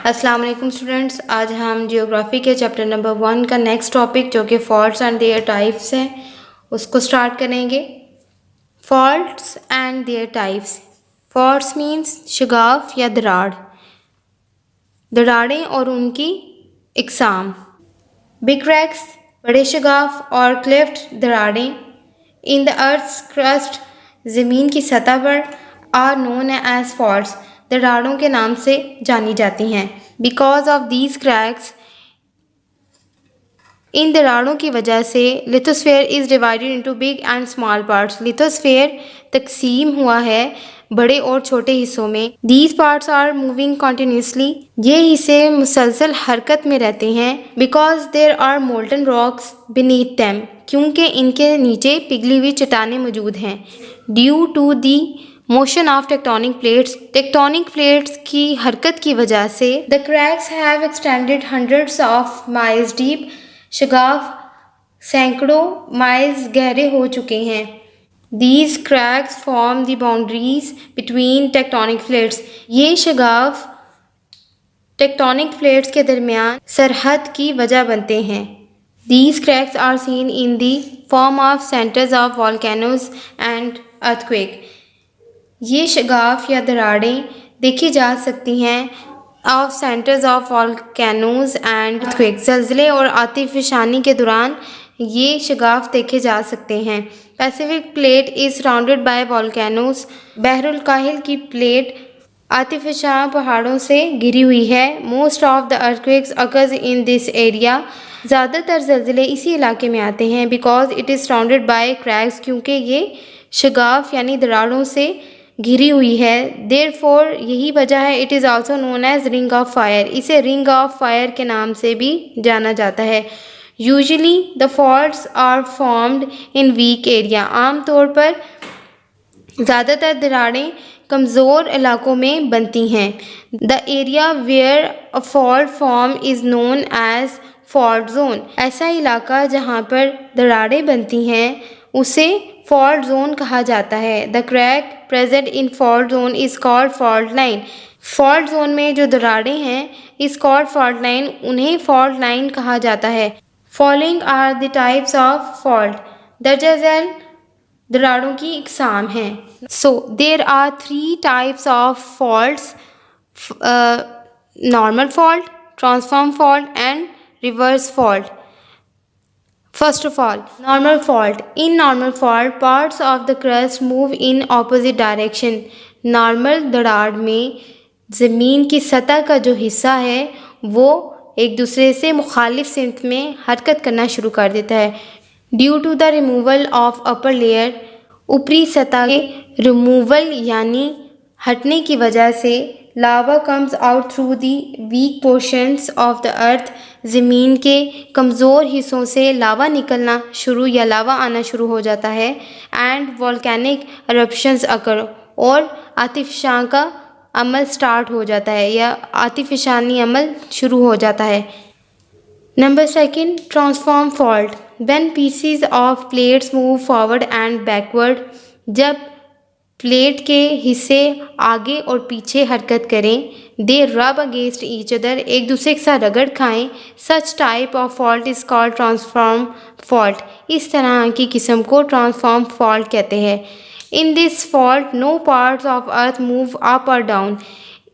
अस्सलाम वालेकुम स्टूडेंट्स, आज हम जियोग्राफी के चैप्टर नंबर 1 का नेक्स्ट टॉपिक जो कि फॉल्ट्स एंड देयर टाइप्स है उसको स्टार्ट करेंगे। Faults and their types. Faults means शगाफ या दरार, दरारें और उनकी इकसाम। बिग क्रैक्स बड़े शगाफ और क्लिफ्ट दरारें इन द अर्थ्स क्रस्ट ज़मीन की सतह पर आर नोन एज फॉल्ट्स, दरारों के नाम से जानी जाती हैं। बिकॉज ऑफ दीज क्रैक्स, इन दरारों की वजह से lithosphere is divided into big and small parts. लिथोस्फेयर तकसीम हुआ है बड़े और छोटे हिस्सों में। These parts are moving continuously, ये हिस्से मुसलसल हरकत में रहते हैं। Because there are molten rocks beneath them, क्योंकि इनके नीचे पिघली हुई चट्टानें मौजूद हैं। Due to the motion of tectonic plates, tectonic plates की हरकत की वजह से the cracks have extended hundreds of miles deep, शगाफ सैकड़ों माइल्स गहरे हो चुके हैं। These cracks form the boundaries between tectonic plates, ये शगाफ टेक्टोनिक प्लेट्स के दरमियान सरहद की वजह बनते हैं। These cracks are seen in the form of centers of volcanoes and earthquake, ये शगाफ या दरारें देखी जा सकती हैं of centres of volcanoes and earthquake, ज़लज़ले और आतिशफ़शानी के दौरान ये शगाफ देखे जा सकते हैं। Pacific plate is surrounded by volcanoes, बहरुल काहिल की प्लेट आतिशफ़शा पहाड़ों से घिरी हुई है। Most of the earthquakes occurs in this area, ज़्यादातर ज़लज़ले इसी इलाके में आते हैं। Because it is surrounded by cracks, क्योंकि ये शगाफ यानी दरारों से घिरी हुई है। देयरफॉर यही वजह है it is also known as ring of fire, इसे रिंग ऑफ फायर के नाम से भी जाना जाता है। Usually the faults are formed in weak area, आमतौर पर ज़्यादातर दरारें कमज़ोर इलाकों में बनती हैं। The area where a fault form is known as fault zone, ऐसा इलाका जहाँ पर दरारें बनती हैं उसे फॉल्ट जोन कहा जाता है। The crack present in fault zone is called fault line, fault zone में जो दरारें हैं इस कॉल्ड फॉल्ट लाइन, उन्हें फॉल्ट लाइन कहा जाता है। Following are the types of fault, दर्जा झैल दरारों की इकसाम हैं। So there are 3 types of faults, normal fault, transform fault and reverse fault. First of all, normal fault. In normal fault, parts of the crust move in opposite direction. Normal दरार में ज़मीन की सतह का जो हिस्सा है वो एक दूसरे से मुखालिफ सिमत में हरकत करना शुरू कर देता है। Due to the removal of upper layer, ऊपरी सतह के रिमूवल यानी हटने की वजह से lava comes out through the weak portions of the earth, ज़मीन के कमज़ोर हिस्सों से लावा निकलना शुरू या लावा आना शुरू हो जाता है। एंड वॉल्केनिक eruptions अकर, और आतिशफ़शां का अमल स्टार्ट हो जाता है या आतिशफ़शानी अमल शुरू हो जाता है। Number 2, transform fault. When PCs of plates move forward and backward, जब प्लेट के हिस्से आगे और पीछे हरकत करें, दे रब अगेंस्ट ईच अदर, एक दूसरे के साथ रगड़ खाएं, such type of fault is called transform fault, इस तरह की किस्म को ट्रांसफॉर्म फॉल्ट कहते हैं। In this fault no parts of earth move up और डाउन,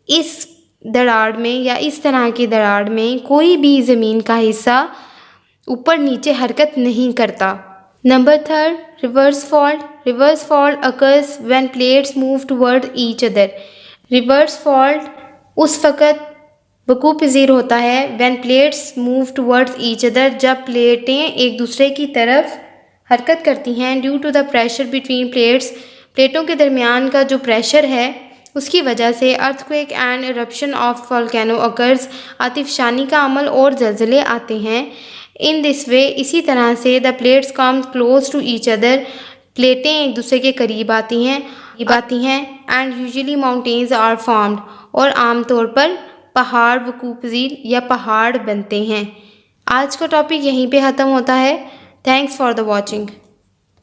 इस दरार में या इस तरह की दरार में कोई भी ज़मीन का हिस्सा ऊपर नीचे हरकत नहीं करता। Number 3, reverse fault. Reverse fault occurs when plates move toward each other, reverse fault उस वक़्त वक़ूअ पज़ीर होता है when plates move towards each other, जब प्लेटें एक दूसरे की तरफ हरकत करती हैं। Due to the pressure between plates, प्लेटों के दरमियान का जो प्रेशर है उसकी वजह से earthquake and eruption of volcano occurs, आतिशफ़शानी का अमल और ज़लज़ले आते हैं। इन दिस वे, इसी तरह से the plates come close to each other, प्लेटें एक दूसरे के करीब आती हैं and usually mountains are formed, और आमतौर पर पहाड़ वक़ूअ पज़ीर या पहाड़ बनते हैं। आज का टॉपिक यहीं पे ख़त्म होता है। Thanks for the watching.